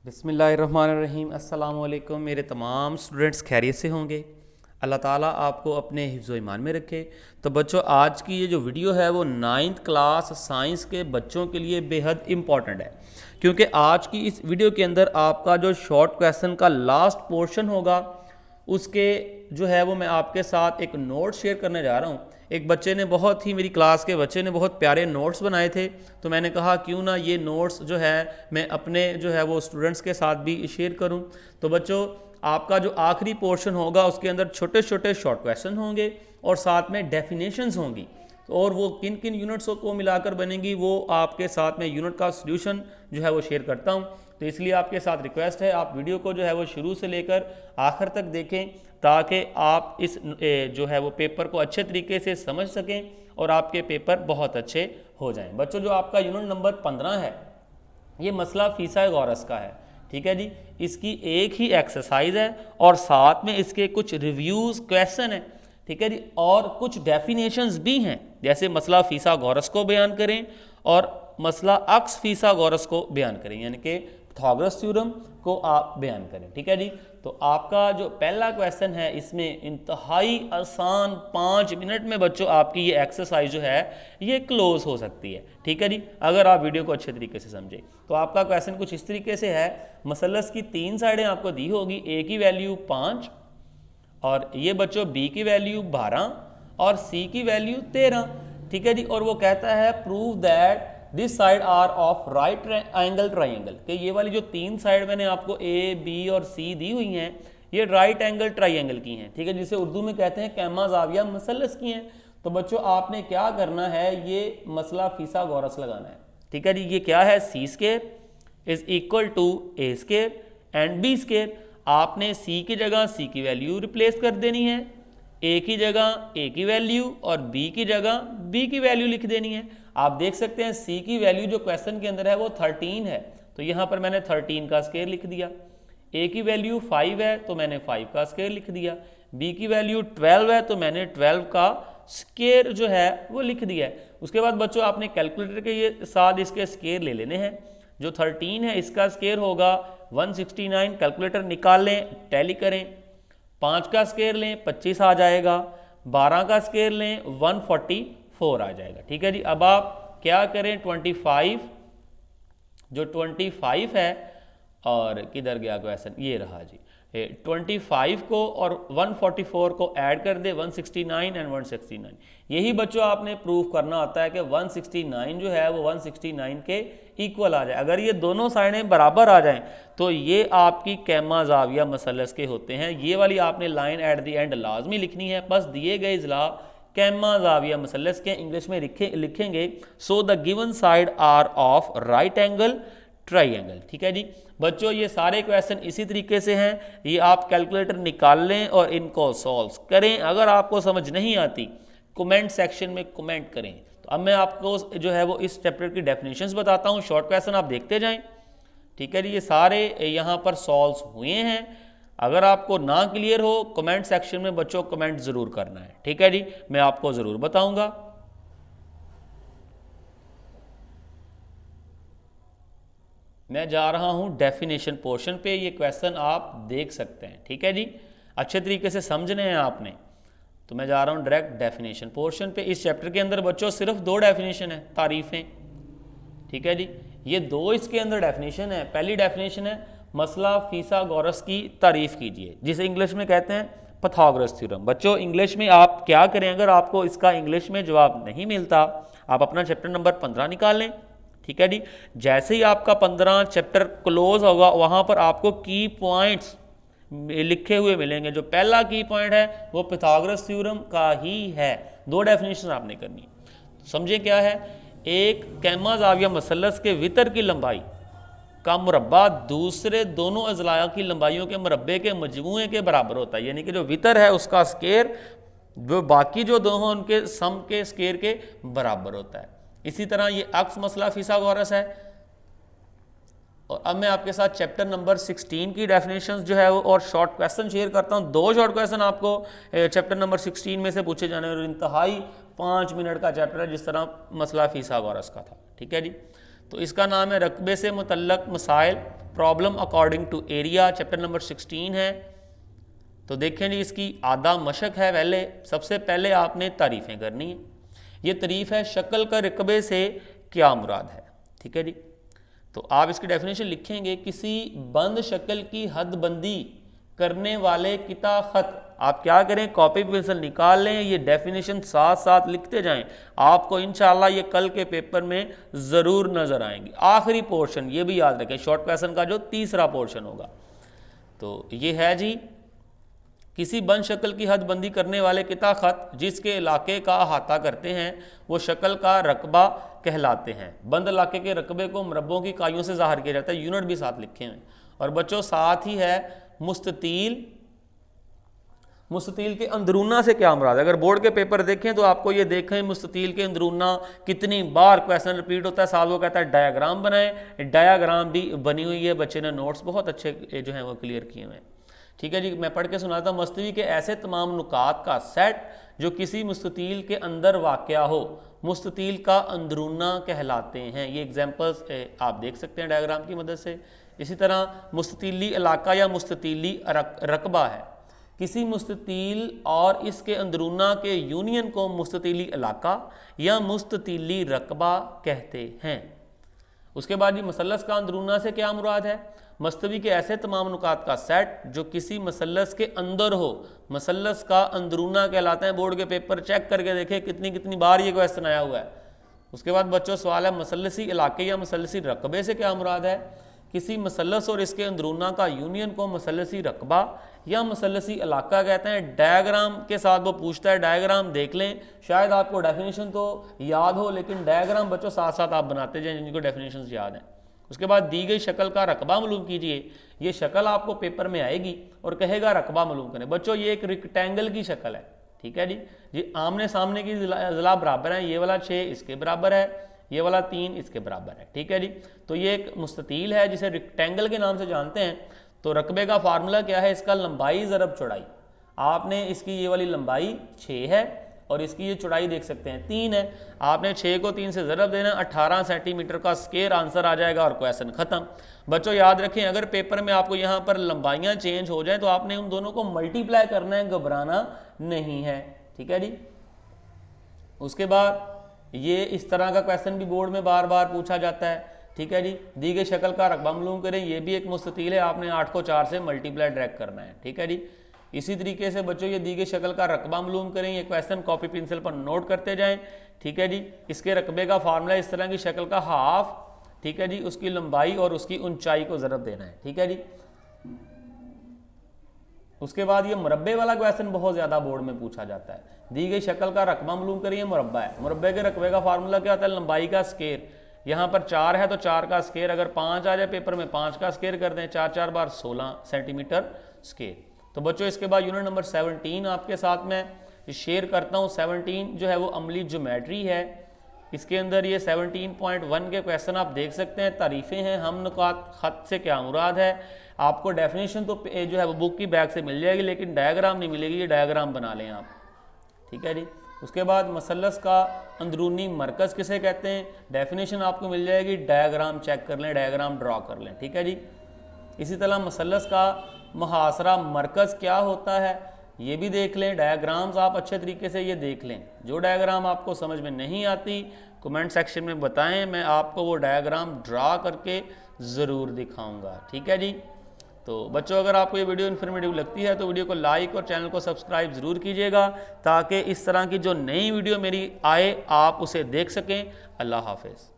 बिस्मिल्लाहिर्रहमानिर्रहीम। अस्सलाम वालेकुम। मेरे तमाम स्टूडेंट्स खैरियत से होंगे। अल्लाह ताला आपको अपने हिफ्ज़ ईमान में रखे। तो बच्चों, आज की ये जो वीडियो है वो 9th क्लास साइंस के बच्चों के लिए बेहद इम्पॉर्टेंट है, क्योंकि आज की इस वीडियो के अंदर आपका जो शॉर्ट क्वेश्चन का लास्ट पोर्शन होगा उसके जो है वो मैं आपके साथ एक नोट शेयर करने जा रहा हूँ। एक बच्चे ने बहुत ही, मेरी क्लास के बच्चे ने बहुत प्यारे नोट्स बनाए थे, तो मैंने कहा क्यों ना ये नोट्स जो है मैं अपने जो है वो स्टूडेंट्स के साथ भी शेयर करूं। तो बच्चों, आपका जो आखिरी पोर्शन होगा उसके अंदर छोटे छोटे शॉर्ट क्वेश्चन होंगे और साथ में डेफिनेशंस होंगी, और वो किन किन यूनिट्सों को मिलाकर बनेंगी वो आपके साथ में यूनिट का सोल्यूशन जो है वो शेयर करता हूँ। तो इसलिए आपके साथ रिक्वेस्ट है, आप वीडियो को जो है वो शुरू से लेकर आखिर तक देखें, ताकि आप इस जो है वो पेपर को अच्छे तरीके से समझ सकें और आपके पेपर बहुत अच्छे हो जाएं। बच्चों, जो आपका यूनिट नंबर 15 है ये मसला फिसागोरस का है, ठीक है जी। इसकी एक ही एक्सरसाइज है और साथ में इसके कुछ रिव्यूज़ क्वेश्चन है, ठीक है जी, और कुछ डेफिनेशंस भी हैं, जैसे मसला फिसागोरस को बयान करें और मसला अक्स फिसागोरस को बयान करें, यानी कि पाइथागोरस थ्योरम को आप बयान करें, ठीक है जी। तो आपका जो पहला क्वेश्चन है इसमें इंतहाई आसान 5 मिनट में बच्चों आपकी ये एक्सरसाइज जो है ये क्लोज हो सकती है, ठीक है जी, अगर आप वीडियो को अच्छे तरीके से समझें। तो आपका क्वेश्चन कुछ इस तरीके से है, मसलस की 3 साइडें आपको दी होगी, ए की वैल्यू 5 और ये बच्चों बी की वैल्यू 12 और सी की वैल्यू 13, ठीक है जी। और वो कहता है prove that this side are of right angle triangle, कि ये वाली जो 3 साइड मैंने आपको ए बी और सी दी हुई हैं ये राइट एंगल ट्राइंगल की हैं, ठीक है, जिसे उर्दू में कहते हैं कैमा जाविया मसलस की हैं। तो बच्चों, आपने क्या करना है, ये मसला फिसागोरस लगाना है, ठीक है जी। ये क्या है, C square is equal to A square and B square. आपने सी की जगह सी की वैल्यू रिप्लेस कर देनी है, ए की जगह ए की वैल्यू और बी की जगह बी की वैल्यू लिख देनी है। आप देख सकते हैं सी की वैल्यू जो क्वेश्चन के अंदर है वो 13 है, तो यहाँ पर मैंने 13 का स्केयर लिख दिया। ए की वैल्यू 5 है तो मैंने 5 का स्केयर लिख दिया। बी की वैल्यू 12 है तो मैंने 12 का स्केयर जो है वो लिख दिया है। उसके बाद बच्चों, आपने कैलकुलेटर के ये साथ इसके स्केयर ले लेने हैं। जो 13 है इसका स्केयर होगा 169, कैलकुलेटर निकाल लें, टैली करें। 5 का स्केयर लें 25 आ जाएगा, 12 का स्केयर लें 144 आ जाएगा, ठीक है जी। अब आप क्या करें, 25 जो 25 है और किधर गया क्वेश्चन, ये रहा जी, 25 को और 144 को ऐड कर दे, 169 एंड 169। यही बच्चों आपने प्रूफ करना होता है कि 169 जो है वो 169 के इक्वल आ जाए। अगर ये दोनों साइडें बराबर आ जाएं तो ये आपकी कैमा जाविया मसलस के होते हैं। ये वाली आपने लाइन एट द एंड लाजमी लिखनी है, बस दिए गए इजला कैमा जाविया मसलस के इंग्लिश में लिखेंगे so the given side are of right angle triangle, ठीक है जी। बच्चों, ये सारे क्वेश्चन इसी तरीके से हैं, ये आप कैलकुलेटर निकाल लें और इनको सॉल्व करें। अगर आपको समझ नहीं आती कमेंट सेक्शन में कमेंट करें। तो अब मैं आपको जो है वो इस चैप्टर की डेफिनेशंस बताता हूँ, शॉर्ट क्वेश्चन आप देखते जाएं, ठीक है जी। ये सारे यहाँ पर सॉल्व हुए हैं। अगर आपको ना क्लियर हो कमेंट सेक्शन में बच्चों कमेंट ज़रूर करना है, ठीक है जी, मैं आपको ज़रूर बताऊँगा। मैं जा रहा हूं डेफिनेशन पोर्शन पे, ये क्वेश्चन आप देख सकते हैं, ठीक है जी, अच्छे तरीके से समझने हैं आपने। तो मैं जा रहा हूं डायरेक्ट डेफिनेशन पोर्शन पे। इस चैप्टर के अंदर बच्चों सिर्फ 2 डेफिनेशन है, तारीफें, ठीक है जी। ये 2 इसके अंदर डेफिनेशन है। पहली डेफिनेशन है मसला फिसागोरस की तारीफ कीजिए, जिसे इंग्लिश में कहते हैं पाइथागोरस थ्योरम। बच्चों, इंग्लिश में आप क्या करें, अगर आपको इसका इंग्लिश में जवाब नहीं मिलता आप अपना चैप्टर नंबर 15 निकाल लें, ठीक है जी। जैसे ही आपका 15 चैप्टर क्लोज होगा वहां पर आपको की पॉइंट्स लिखे हुए मिलेंगे। जो पहला की पॉइंट है वो पाइथागोरस थ्योरम का ही है। 2 डेफिनेशन आपने करनी है, समझे क्या है। एक, कैमा जाविया मसलस के वितर की लंबाई का मुरब्बा दूसरे दोनों अजलाया की लंबाइयों के मुरब्बे के मजमूए के बराबर होता है, यानी कि जो वितर है उसका स्केयर जो बाकी जो दोनों उनके सम के स्केयर के बराबर होता है। इसी तरह ये अक्स मसला फिसागोरस है। और अब मैं आपके साथ चैप्टर नंबर 16 की डेफिनेशंस जो है वो और शॉर्ट क्वेश्चन शेयर करता हूँ। 2 शॉर्ट क्वेश्चन आपको चैप्टर नंबर 16 में से पूछे जाने और इंतहाई 5 मिनट का चैप्टर है, जिस तरह मसला फिसागोरस का था, ठीक है जी। तो इसका नाम है रकबे से मुतल्लक मसाइल, problem according to area, chapter number 16 है। तो देखें जी, इसकी आधा मशक है। पहले सबसे पहले आपने तारीफ़ें करनी है। ये तारीफ़ है शक्ल का रकबे से क्या मुराद है, ठीक है जी। तो आप इसकी डेफिनेशन लिखेंगे, किसी बंद शक्ल की हदबंदी करने वाले किता खत। आप क्या करें, कॉपी पेंसिल निकाल लें, ये डेफिनेशन साथ साथ लिखते जाएं, आपको इंशाल्लाह ये कल के पेपर में ज़रूर नज़र आएंगी। आखिरी पोर्शन ये भी याद रखें, शॉर्ट क्वेश्चन का जो तीसरा पोर्शन होगा। तो ये है जी, किसी बंद शक्ल की हदबंदी करने वाले किता खत जिसके इलाके का अहाता करते हैं वो शक्ल का रकबा कहलाते हैं। बंद इलाके के रकबे को मरब्बों की इकाइयों से ज़ाहिर किया जाता है, यूनिट भी साथ लिखे हैं। और बच्चों साथ ही है मुस्ततील। मुस्ततील के अंदरूना से क्या मुराद है? अगर बोर्ड के पेपर देखें तो आपको ये देखें मुस्ततील के अंदरूना कितनी बार क्वेश्चन रिपीट होता है। साथ वो कहता है डायाग्राम बनाएं, डायाग्राम भी बनी हुई है, बच्चे ने नोट्स बहुत अच्छे जो हैं वो क्लियर किए हुए हैं, ठीक है जी। मैं पढ़ के सुनाता हूँ। मस्तवी के ऐसे तमाम नुकात का सेट जो किसी मुस्ततील के अंदर वाक़या हो मुस्ततील का अंदरूना कहलाते हैं। ये एग्जांपल्स आप देख सकते हैं डायग्राम की मदद से। इसी तरह मुस्ततीली इलाका या मुस्ततीली रकबा है। किसी मुस्ततील और इसके अंदरूना के यूनियन को मुस्ततीली इलाका या मुस्ततीली रकबा कहते हैं। उसके बाद ये मसलस का अंदरूना से क्या मुराद है? मस्तवी के ऐसे तमाम नुकात का सेट जो किसी मसलस के अंदर हो मसलस का अंदरूना कहलाते हैं। बोर्ड के पेपर चेक करके देखें कितनी कितनी बार ये क्वेश्चन आया हुआ है। उसके बाद बच्चों सवाल है मसलसी इलाके या मसलसी रकबे से क्या मुराद है? किसी मसलस और इसके अंदरूना का यूनियन को मसलसी रकबा या मसलसी इलाका कहते हैं। डायग्राम के साथ वो पूछता है, डायग्राम देख लें। शायद आपको डेफिनेशन तो याद हो लेकिन डायग्राम बच्चों साथ साथ आप बनाते जाएं जिनको डेफिनेशन याद हैं। उसके बाद दी गई शक्ल का रकबा मालूम कीजिए। ये शक्ल आपको पेपर में आएगी और कहेगा रकबा मालूम करें। बच्चों ये एक रेक्टेंगल की शक्ल है, ठीक है जी। ये आमने सामने की ज़िला बराबर है। ये वाला 6 इसके बराबर है, ये वाला 3 इसके बराबर है, ठीक है जी। तो ये एक मुस्ततील है जिसे रेक्टेंगल के नाम से जानते हैं। तो रकबे का फार्मूला क्या है? इसका लंबाई ज़रब चौड़ाई। आपने इसकी ये वाली लंबाई 6 है और इसकी ये चौड़ाई देख सकते हैं 3 है। आपने 6 को 3 से ज़रब देना, 18 सेंटीमीटर का स्क्वायर आंसर आ जाएगा और क्वेश्चन ख़त्म। बच्चों याद रखें, अगर पेपर में आपको यहाँ पर लंबाइयाँ चेंज हो जाएं तो आपने उन दोनों को मल्टीप्लाई करना है, घबराना नहीं है, ठीक है जी। उसके बाद ये इस तरह का क्वेश्चन भी बोर्ड में बार बार पूछा जाता है, ठीक है जी। दी गई शक्ल का रकबा मालूम करें। ये भी एक मुस्ततील है, आपने 8 को 4 से मल्टीप्लाई डायरेक्ट करना है, ठीक है जी। इसी तरीके से बच्चों ये दी गई शक्ल का रकबा मालूम करें। ये क्वेश्चन कॉपी पेंसिल पर नोट करते जाएं, ठीक है जी। इसके रकबे का फार्मूला इस तरह की शक्ल का हाफ, ठीक है जी, उसकी लंबाई और उसकी ऊंचाई को ज़रब देना है, ठीक है जी। उसके बाद ये मुरब्बे वाला क्वेश्चन बहुत ज़्यादा बोर्ड में पूछा जाता है। दी गई शक्ल का रकबा मालूम करिए, मुरब्बा है। मुरब्बे के रकबे का फार्मूला क्या होता है? लंबाई का स्क्वायर। यहाँ पर 4 है तो 4 का स्क्वायर, अगर 5 आ जाए पेपर में 5 का स्क्वायर कर दें, 4 4 बार 16 सेंटीमीटर स्क्वायर। तो बच्चों इसके बाद यूनिट नंबर 17 आपके साथ में शेयर करता हूँ। 17 जो है वो अमली ज्योमेट्री है। इसके अंदर ये 17.1 के क्वेश्चन आप देख सकते हैं। तारीफ़ें हैं, हम नुकात खत से क्या मुराद है। आपको डेफिनेशन तो जो है वो बुक की बैग से मिल जाएगी लेकिन डायग्राम नहीं मिलेगी, ये डायग्राम बना लें आप, ठीक है जी। उसके बाद मसलस का अंदरूनी मरकज़ किसे कहते हैं? डेफिनेशन आपको मिल जाएगी, डायग्राम चेक कर लें, डायग्राम ड्रॉ कर लें, ठीक है जी। इसी तरह मसलस का मुहासरा मरकज़ क्या होता है ये भी देख लें। डायग्राम्स आप अच्छे तरीके से ये देख लें। जो डायग्राम आपको समझ में नहीं आती कमेंट सेक्शन में बताएं, मैं आपको वो डायग्राम ड्रा करके ज़रूर दिखाऊंगा, ठीक है जी। तो बच्चों अगर आपको ये वीडियो इन्फॉर्मेटिव लगती है तो वीडियो को लाइक और चैनल को सब्सक्राइब ज़रूर कीजिएगा ताकि इस तरह की जो नई वीडियो मेरी आए आप उसे देख सकें। अल्लाह हाफ़िज़।